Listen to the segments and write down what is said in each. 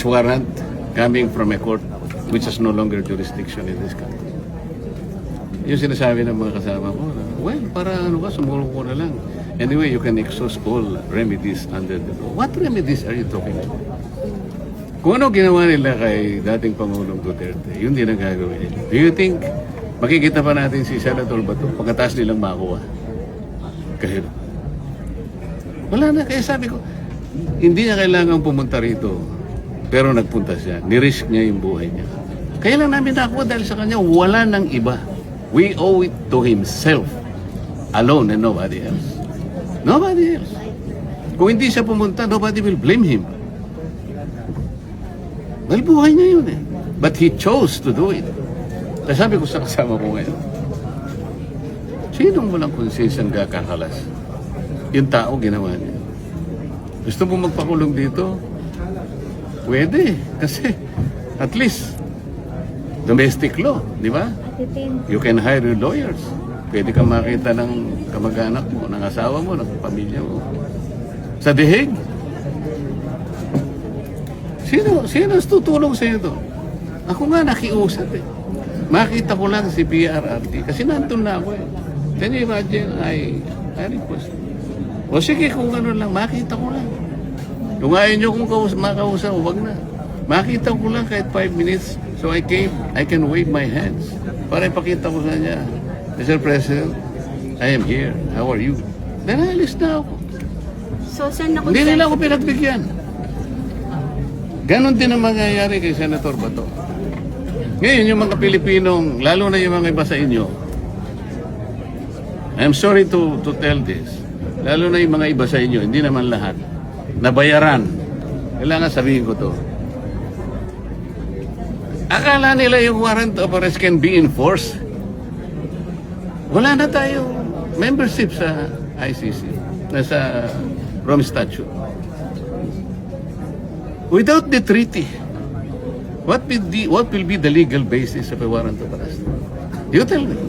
warrant coming from a court which has no longer jurisdiction in this country. Yung sinasabi ng mga kasama ko, well, para ano ka, sumulong ko na lang. Anyway, you can exhaust all remedies under the law. What remedies are you talking about? Kung ano ginawa nila kay dating Pangulong Duterte, yun din ang gagawin nila. Do you think makikita pa natin si Senator Bato pagkatapos nilang makuha? Kahit wala na, kaya sabi ko, hindi niya kailangan pumunta rito. Pero nagpunta siya. Nirisk niya yung buhay niya. Kaya lang namin nakuha dahil sa kanya, wala nang iba. We owe it to himself alone and nobody else. Nobody else. Kung hindi siya pumunta, nobody will blame him. Well, buhay niya yun eh. But he chose to do it. Kaya sabi ko sa kasama ko ngayon, sinong walang konsensyang kakakalas? Yung tao ginawa niya. Gusto mo magpakulong dito? Pwede. Kasi at least domestic law, di ba? You can hire your lawyers. Pwede kang makita ng kamag-anak mo, ng asawa mo, ng pamilya mo. Sa dihig. Sino tutulong sa iyo doon? Ako nga nakiusap eh. Makita ko lang si PRRT kasi nandun na ako eh. Can you imagine? I request. O sige, kung ano lang, makita ko lang. Kung ayaw nyo kung makausap, wag na. Makita ko lang kahit 5 minutes. So I can wave my hands. Para ipakita ko sa niya, Mr. President, I am here. How are you? Then alis na ako. So, saan na Hindi nila ako pinagbigyan. Ganon din ang mangyayari kay Senator Bato. Ngayon, yung mga Pilipinong, lalo na yung mga iba sa inyo, I'm sorry to tell this, lalo na yung mga iba sa inyo, hindi naman lahat, nabayaran. Kailangan sabihin ko to. Akala nila yung warrant of arrest can be enforced. Wala na tayo membership sa ICC, sa Rome Statute. Without the treaty, what will be the legal basis of a warrant of arrest? You tell me.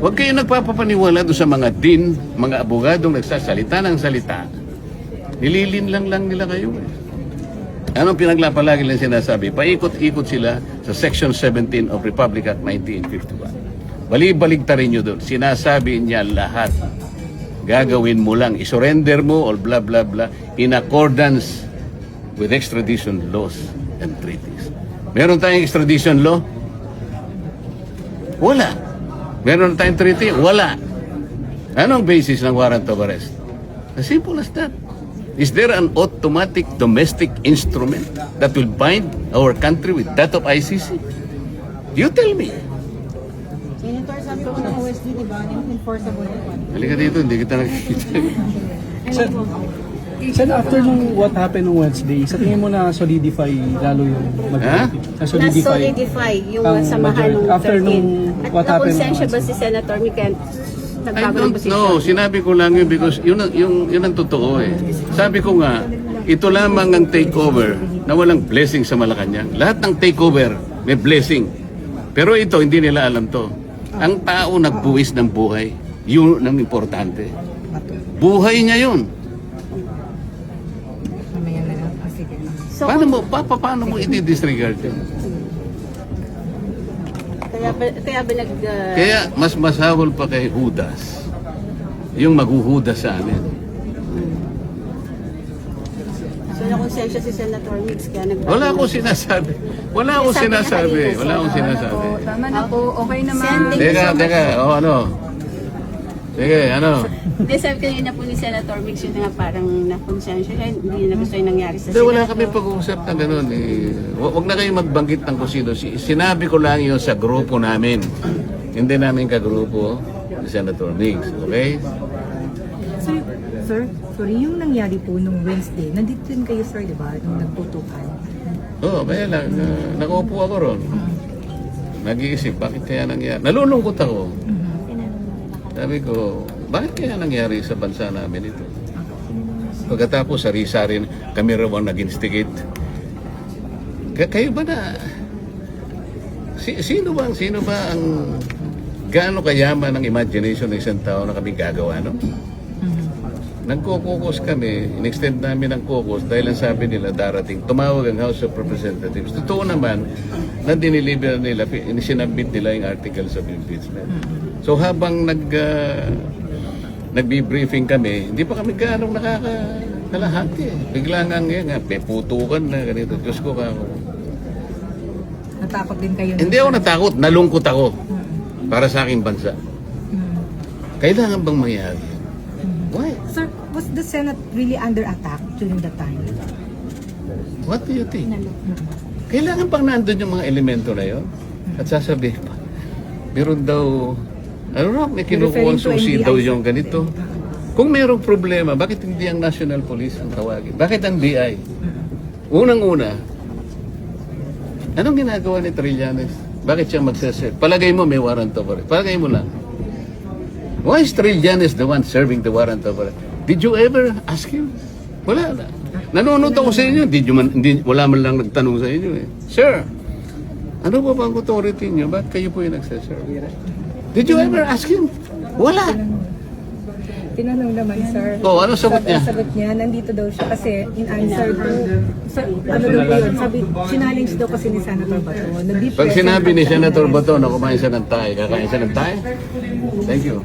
Huwag kayo nagpapapaniwala doon sa mga din, mga abogadong nagsasalita ng salita. Nililin lang nila kayo eh. Anong pinaglapalagi lang sinasabi? Paikot-ikot sila sa Section 17 of Republic Act 1951. Bali-baligtarin nyo doon. Sinasabi niya lahat. Gagawin mo lang. Isurrender mo or blah blah blah in accordance with extradition laws and treaties. Meron tayong extradition law? Wala. Meron tayong treaty? Wala. Anong basis ng warrant of arrest? As simple as that. Is there an automatic domestic instrument that will bind our country with that of ICC? You tell me. Senator, sabi ko ng OSD, di ba? Enforceable yun. Halika dito, hindi kita nakikita. Sen, after nung what happened on Wednesday, sa tingin mo na solidify lalo yung majority? Na-solidify yung samahan ng 13. After nung what happened? At nakonsensya ba si Senator Miken? I don't know. Sinabi ko lang yun because yun ang totoo eh. Sabi ko nga, ito lamang ang takeover na walang blessing sa Malacanang. Lahat ng takeover may blessing. Pero ito, hindi nila alam to. Ang tao nagbuwis ng buhay. Yun ang importante. Buhay niya yun. So, Paano mo i-disregard yun? kaya ba Kaya mas masahol pa kay Judas yung maghuhudas sa amin. So, nakonsensya si Senator Mix kaya Wala akong sinasabi. Wala akong sinasabi. Tama na po, okay naman. Teka. Ano? Sige, ano? Hindi, sabi kanina po ni Senator Mix yun nga parang nakonsensya siya. Hindi na gusto yung nangyari sa Hindi, wala kami pag-uusap na gano'n. Huwag na kayo magbanggit ng kung sino. Sinabi ko lang yun sa grupo namin. Hindi namin kagrupo ni Senator Mix. Okay? Sir, sorry, yung nangyari po nung Wednesday, nandito din kayo, sir, di ba? Nung nagputukan. Oo, kaya lang. Nakaupo ako ron. Nag-iisip, bakit kaya nangyari? Nalulungkot ako. Sabi ko, bakit kaya nangyari sa bansa namin ito? Pagkatapos, sari-sari kami raw ang nag-instigate. Kayo ba na? Sino ba ang gaano kayaman ang imagination ng isang tao na kami gagawa, no? nagko-caucus kami, in-extend namin ang caucus dahil ang sabi nila darating, tumawag ang House of Representatives. Totoo naman na diniliver nila, sinabit nila yung articles of impeachment. So habang nagbi-briefing kami, hindi pa kami gaano nakakalahati. Bigla nga may putukan na ganito. Diyos ko ka. Natakot din kayo. Hindi ako natakot, nalungkot ako para sa aking bansa. Kailangan bang mangyari? Why? Sir, was the Senate really under attack during that time? What do you think? Kailangan pang nandun yung mga elemento na yun? At sasabihin pa, meron daw, may kinukuha susi daw yung ganito. Kung merong problema, bakit hindi ang National Police ang tawagin? Bakit ang DI? Unang-una, anong ginagawa ni Trillanes? Bakit siya magsaset? Palagay mo may warrant of arrest. Palagay mo lang. Why is Trillanes the one serving the warrant of arrest? Did you ever ask him? Wala na. Nanonood ako sa inyo. Wala man lang nagtanong sa inyo eh. Sir, ano ba bang authority niyo? Ba't kayo po yung nagsaserve? Did you ever ask him? Wala. Tinanong naman, sir. Oh, ano sagot niya? Ang sagot niya, nandito daw siya kasi in answer to, ano daw po yun, sabi, challenge daw kasi ni Senator Bato. Pag sinabi ni Senator Bato na kumain siya ng tayo, kakain siya ng tayo? Thank you.